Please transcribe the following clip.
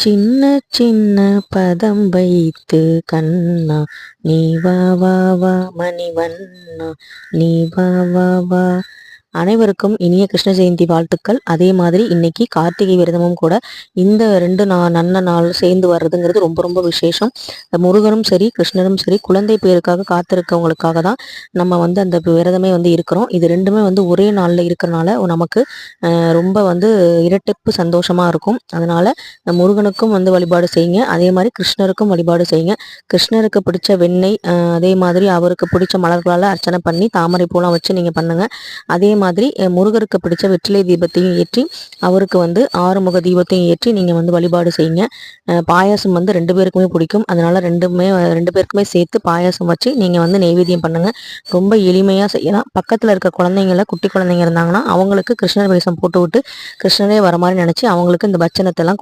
சின்ன சின்ன பதம் வைத்து கண்ணா நீ வா வா வா மணிவண்ணா நீ வா வா வா. அனைவருக்கும் இனிய கிருஷ்ண ஜெயந்தி வாழ்த்துக்கள். அதே மாதிரி இன்னைக்கு கார்த்திகை விரதமும் கூட. இந்த ரெண்டு நல்ல நாள் சேர்ந்து வர்றதுங்கிறது ரொம்ப ரொம்ப விசேஷம். முருகனும் சரி கிருஷ்ணரும் சரி குழந்தை பேருக்காக காத்திருக்கவங்களுக்காக தான் நம்ம அந்த விரதமே இருக்கிறோம். இது ரெண்டுமே ஒரே நாளில் இருக்கிறனால நமக்கு ரொம்ப இரட்டிப்பு சந்தோஷமா இருக்கும். அதனால முருகனுக்கும் வழிபாடு செய்யுங்க, அதே மாதிரி கிருஷ்ணருக்கும் வழிபாடு செய்யுங்க. கிருஷ்ணருக்கு பிடிச்ச வெண்ணெய், அதே மாதிரி அவருக்கு பிடிச்ச மலர்களால் அர்ச்சனை பண்ணி தாமரை பூலாம் வச்சு நீங்கள் பண்ணுங்க. அதே மாதிரி முருகருக்கு பிடிச்ச வெற்றிலை தீபத்தையும் ஏற்றி அவருக்கு ஆறுமுக தீபத்தையும் ஏற்றி நீங்கள் வழிபாடு செய்யுங்க. பாயாசம் ரெண்டு பேருக்குமே பிடிக்கும், அதனால ரெண்டு பேருக்குமே சேர்த்து பாயாசம் வச்சு நீங்கள் நெய்வேத்தியம் பண்ணுங்க. ரொம்ப எளிமையாக செய்யலாம். பக்கத்தில் இருக்க குழந்தைங்கள, குட்டி குழந்தைங்க இருந்தாங்கன்னா அவங்களுக்கு கிருஷ்ணர் வேஷம் போட்டு விட்டு கிருஷ்ணரே வர மாதிரி நினச்சி அவங்களுக்கு இந்த பட்சணத்தெல்லாம்